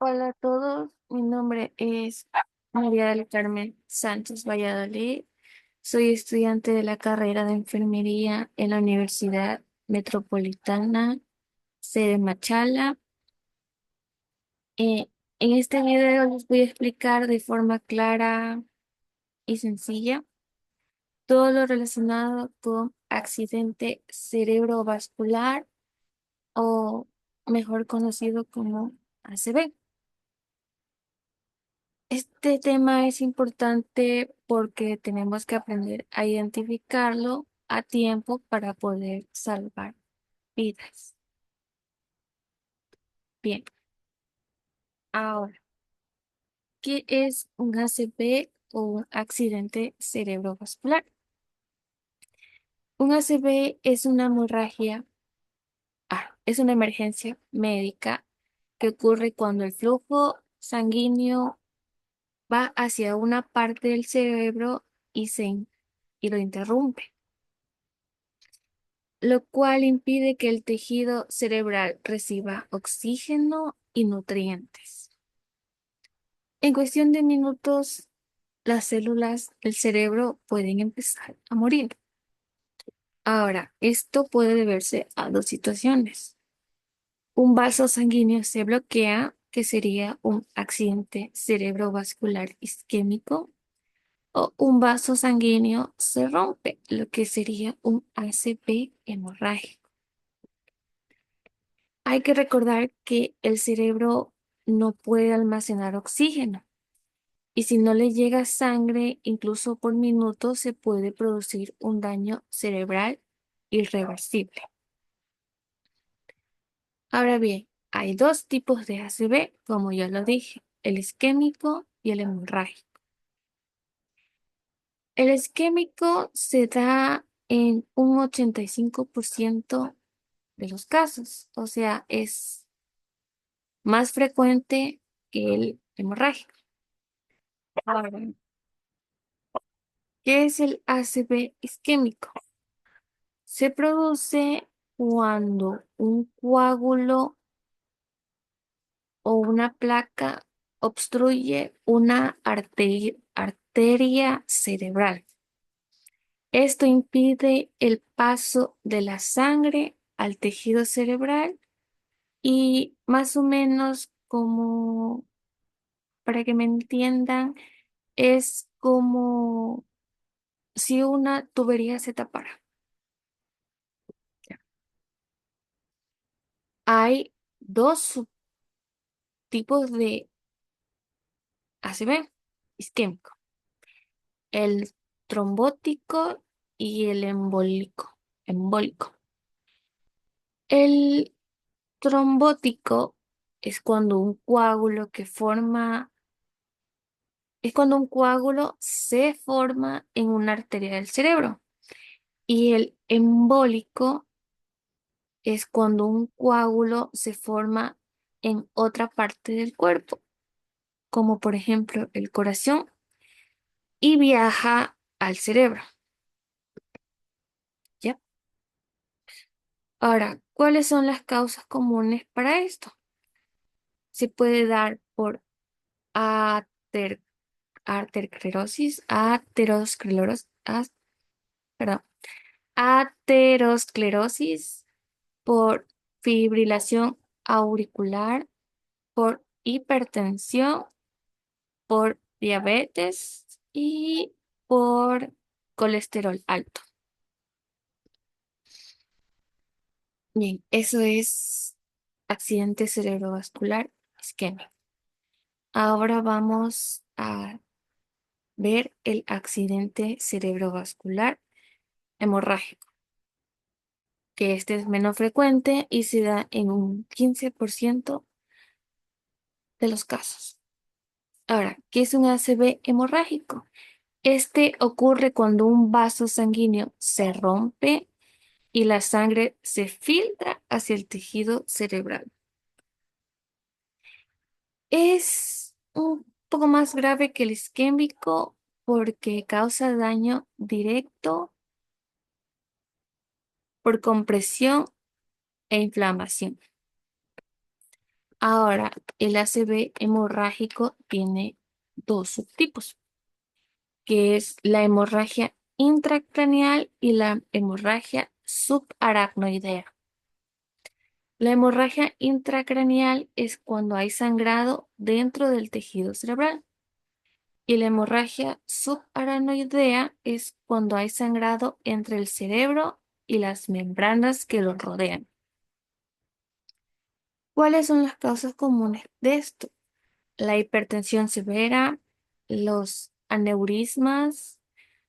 Hola a todos, mi nombre es María del Carmen Sánchez Valladolid. Soy estudiante de la carrera de enfermería en la Universidad Metropolitana sede Machala. Eh, en este video les voy a explicar de forma clara y sencilla todo lo relacionado con accidente cerebrovascular o mejor conocido como ACV. Este tema es importante porque tenemos que aprender a identificarlo a tiempo para poder salvar vidas. Bien, ahora, ¿qué es un ACV o un accidente cerebrovascular? Un ACV es una hemorragia, es una emergencia médica que ocurre cuando el flujo sanguíneo va hacia una parte del cerebro y lo interrumpe, lo cual impide que el tejido cerebral reciba oxígeno y nutrientes. En cuestión de minutos, las células del cerebro pueden empezar a morir. Ahora, esto puede deberse a dos situaciones. Un vaso sanguíneo se bloquea, que sería un accidente cerebrovascular isquémico, o un vaso sanguíneo se rompe, lo que sería un ACV hemorrágico. Hay que recordar que el cerebro no puede almacenar oxígeno y si no le llega sangre, incluso por minutos, se puede producir un daño cerebral irreversible. Ahora bien, hay dos tipos de ACV, como ya lo dije, el isquémico y el hemorrágico. El isquémico se da en un 85% de los casos, o sea, es más frecuente que el hemorrágico. Ahora, ¿qué es el ACV isquémico? Se produce cuando un coágulo o una placa obstruye una arteria cerebral. Esto impide el paso de la sangre al tejido cerebral y más o menos como, para que me entiendan, es como si una tubería se tapara. Hay dos subtipos de ACV isquémico, el trombótico y el embólico. El trombótico es cuando un coágulo es cuando un coágulo se forma en una arteria del cerebro. Y el embólico es cuando un coágulo se forma en otra parte del cuerpo, como por ejemplo el corazón, y viaja al cerebro. ¿Ya? Ahora, ¿cuáles son las causas comunes para esto? Se puede dar por ater- perdón, aterosclerosis, por fibrilación auricular, por hipertensión, por diabetes y por colesterol alto. Bien, eso es accidente cerebrovascular isquémico. Ahora vamos a ver el accidente cerebrovascular hemorrágico, que este es menos frecuente y se da en un 15% de los casos. Ahora, ¿qué es un ACV hemorrágico? Este ocurre cuando un vaso sanguíneo se rompe y la sangre se filtra hacia el tejido cerebral. Es un poco más grave que el isquémico porque causa daño directo por compresión e inflamación. Ahora, el ACV hemorrágico tiene dos subtipos, que es la hemorragia intracraneal y la hemorragia subaracnoidea. La hemorragia intracraneal es cuando hay sangrado dentro del tejido cerebral y la hemorragia subaracnoidea es cuando hay sangrado entre el cerebro y las membranas que lo rodean. ¿Cuáles son las causas comunes de esto? La hipertensión severa, los aneurismas,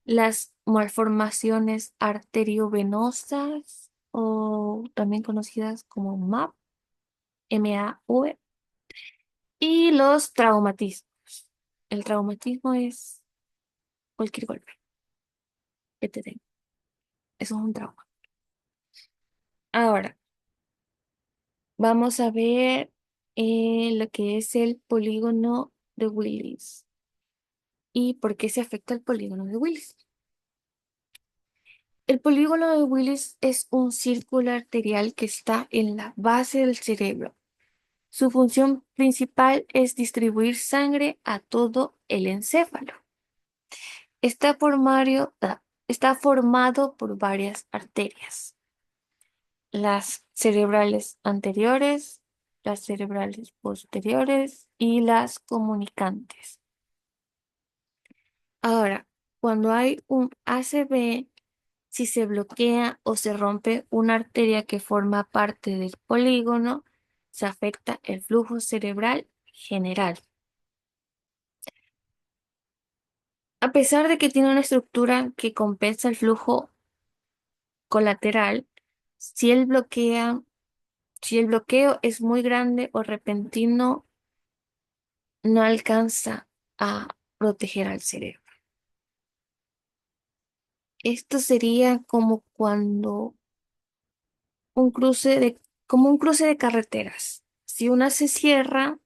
las malformaciones arteriovenosas o también conocidas como MAV, MAV, y los traumatismos. El traumatismo es cualquier golpe que te den. Eso es un trauma. Ahora, vamos a ver lo que es el polígono de Willis y por qué se afecta el polígono de Willis. El polígono de Willis es un círculo arterial que está en la base del cerebro. Su función principal es distribuir sangre a todo el encéfalo. Está está formado por varias arterias, las cerebrales anteriores, las cerebrales posteriores y las comunicantes. Ahora, cuando hay un ACV, si se bloquea o se rompe una arteria que forma parte del polígono, se afecta el flujo cerebral general. A pesar de que tiene una estructura que compensa el flujo colateral, si el bloquea, si el bloqueo es muy grande o repentino, no alcanza a proteger al cerebro. Esto sería como cuando un cruce de, como un cruce de carreteras. Si una se cierra,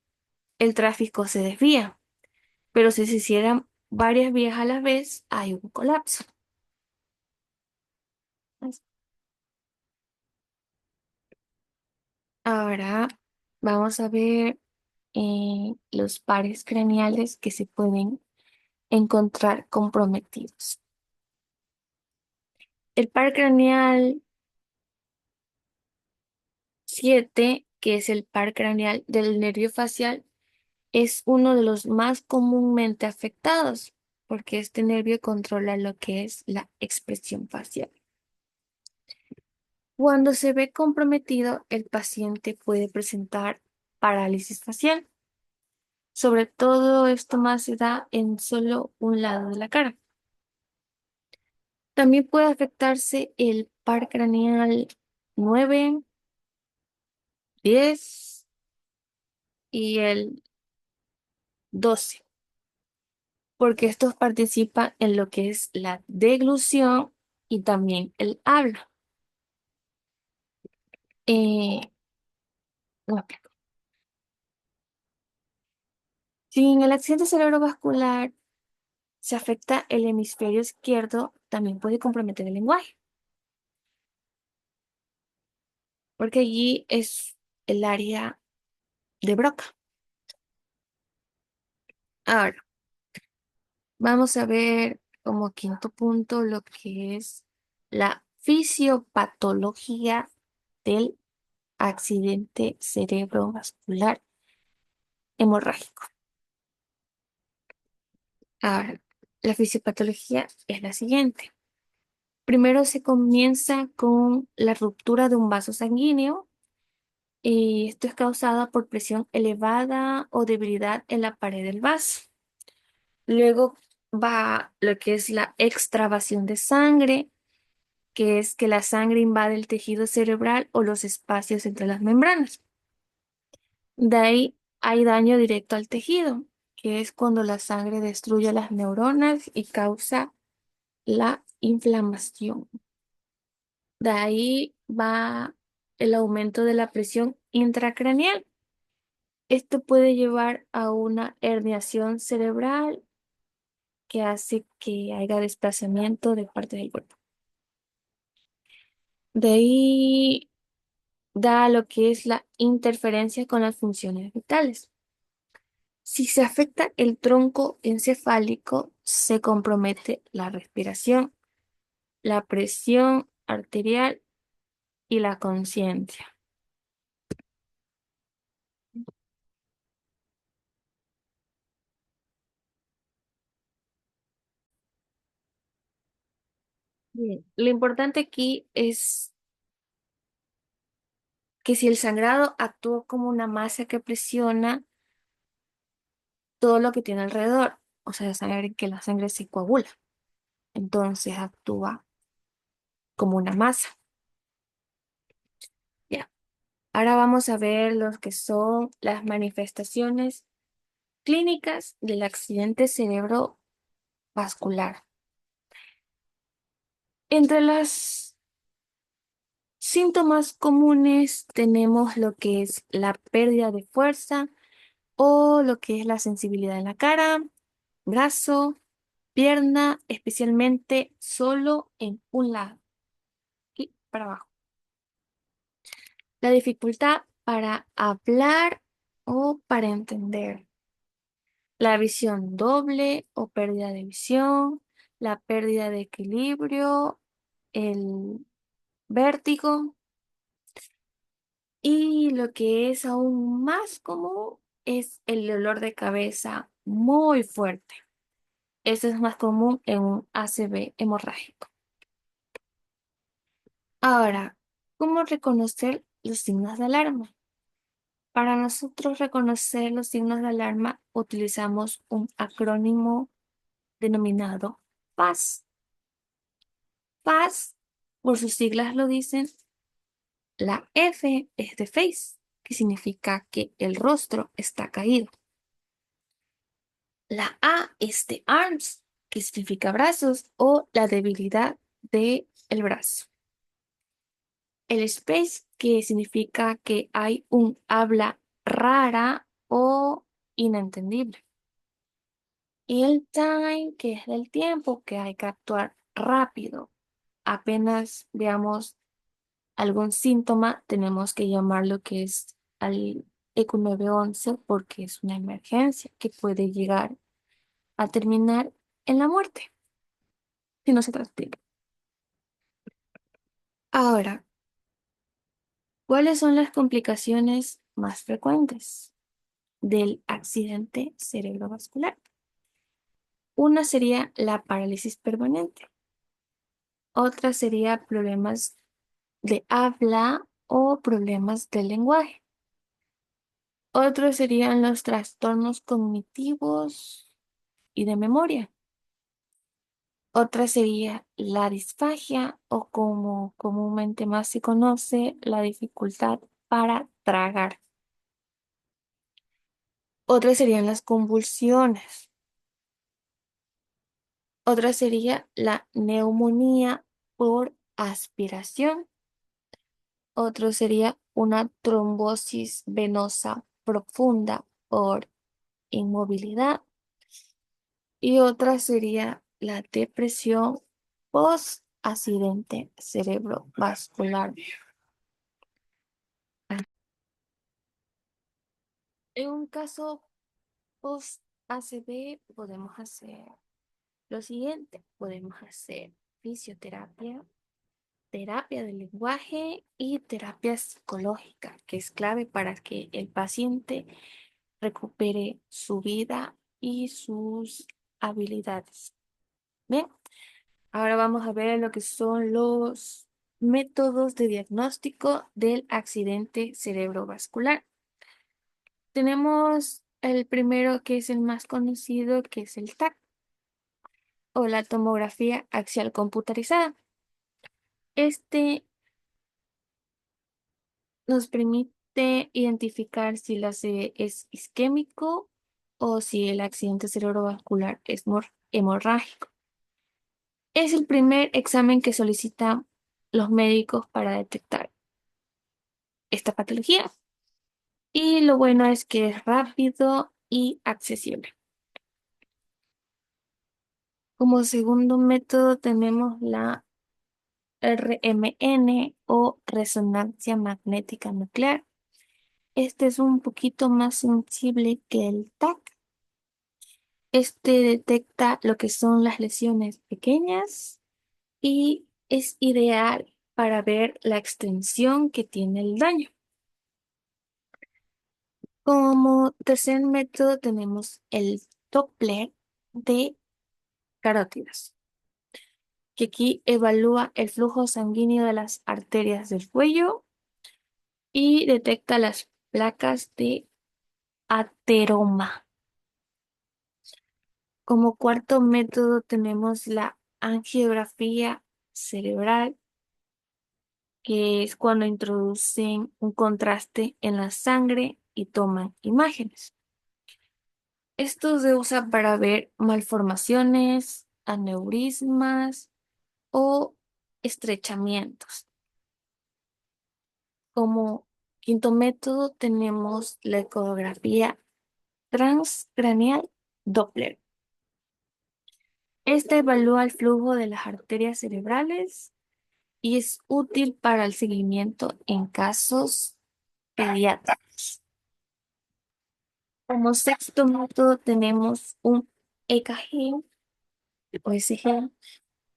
el tráfico se desvía, pero si se cierran varias vías a la vez, hay un colapso. Ahora vamos a ver los pares craneales que se pueden encontrar comprometidos. El par craneal 7, que es el par craneal del nervio facial, es uno de los más comúnmente afectados porque este nervio controla lo que es la expresión facial. Cuando se ve comprometido, el paciente puede presentar parálisis facial. Sobre todo esto más se da en solo un lado de la cara. También puede afectarse el par craneal 9, 10 y el 12, porque estos participan en lo que es la deglución y también el habla. No explico. Si en el accidente cerebrovascular se afecta el hemisferio izquierdo, también puede comprometer el lenguaje, porque allí es el área de Broca. Ahora, vamos a ver como quinto punto lo que es la fisiopatología del accidente cerebrovascular hemorrágico. Ahora, la fisiopatología es la siguiente. Primero se comienza con la ruptura de un vaso sanguíneo y esto es causado por presión elevada o debilidad en la pared del vaso. Luego va lo que es la extravasación de sangre, que es que la sangre invade el tejido cerebral o los espacios entre las membranas. De ahí hay daño directo al tejido, que es cuando la sangre destruye las neuronas y causa la inflamación. De ahí va el aumento de la presión intracraneal. Esto puede llevar a una herniación cerebral que hace que haya desplazamiento de parte del cuerpo. De ahí da lo que es la interferencia con las funciones vitales. Si se afecta el tronco encefálico, se compromete la respiración, la presión arterial y la conciencia. Bien, lo importante aquí es que si el sangrado actúa como una masa que presiona todo lo que tiene alrededor, o sea, saber que la sangre se coagula, entonces actúa como una masa. Ya. Ahora vamos a ver lo que son las manifestaciones clínicas del accidente cerebrovascular. Entre los síntomas comunes tenemos lo que es la pérdida de fuerza o lo que es la sensibilidad en la cara, brazo, pierna, especialmente solo en un lado y para abajo. La dificultad para hablar o para entender. La visión doble o pérdida de visión, la pérdida de equilibrio, el vértigo y lo que es aún más común es el dolor de cabeza muy fuerte. Eso es más común en un ACV hemorrágico. Ahora, ¿cómo reconocer los signos de alarma? Para nosotros reconocer los signos de alarma utilizamos un acrónimo denominado FAS. FAS, por sus siglas lo dicen, la F es de face, que significa que el rostro está caído. La A es de arms, que significa brazos o la debilidad del brazo. El space, que significa que hay un habla rara o inentendible. Y el time, que es del tiempo, que hay que actuar rápido. Apenas veamos algún síntoma, tenemos que llamar lo que es al ECO 911 porque es una emergencia que puede llegar a terminar en la muerte si no se trasplica. Ahora, ¿cuáles son las complicaciones más frecuentes del accidente cerebrovascular? Una sería la parálisis permanente. Otra sería problemas de habla o problemas del lenguaje. Otros serían los trastornos cognitivos y de memoria. Otra sería la disfagia o como comúnmente más se conoce, la dificultad para tragar. Otras serían las convulsiones. Otra sería la neumonía por aspiración. Otro sería una trombosis venosa profunda por inmovilidad. Y otra sería la depresión post-accidente cerebrovascular. En un caso post-ACV podemos hacer lo siguiente. Podemos hacer fisioterapia, terapia del lenguaje y terapia psicológica, que es clave para que el paciente recupere su vida y sus habilidades. Bien, ahora vamos a ver lo que son los métodos de diagnóstico del accidente cerebrovascular. Tenemos el primero que es el más conocido, que es el TAC o la tomografía axial computarizada. Este nos permite identificar si la ACV es isquémico o si el accidente cerebrovascular es hemorrágico. Es el primer examen que solicitan los médicos para detectar esta patología. Y lo bueno es que es rápido y accesible. Como segundo método tenemos la RMN o resonancia magnética nuclear. Este es un poquito más sensible que el TAC. Este detecta lo que son las lesiones pequeñas y es ideal para ver la extensión que tiene el daño. Como tercer método tenemos el Doppler de carótidas, que aquí evalúa el flujo sanguíneo de las arterias del cuello y detecta las placas de ateroma. Como cuarto método tenemos la angiografía cerebral, que es cuando introducen un contraste en la sangre y toman imágenes. Esto se usa para ver malformaciones, aneurismas o estrechamientos. Como quinto método tenemos la ecografía transcraneal Doppler. Esta evalúa el flujo de las arterias cerebrales y es útil para el seguimiento en casos pediátricos. Como sexto método tenemos un EKG o ECG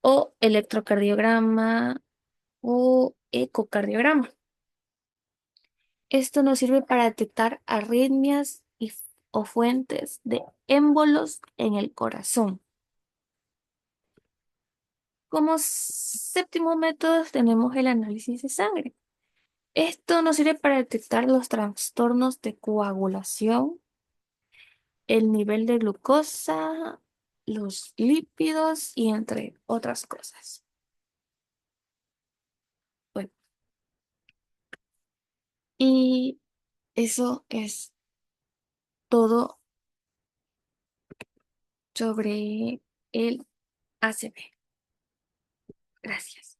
o electrocardiograma o ecocardiograma. Esto nos sirve para detectar arritmias o fuentes de émbolos en el corazón. Como séptimo método tenemos el análisis de sangre. Esto nos sirve para detectar los trastornos de coagulación, el nivel de glucosa, los lípidos y entre otras cosas. Bueno, y eso es todo sobre el ACV. Gracias.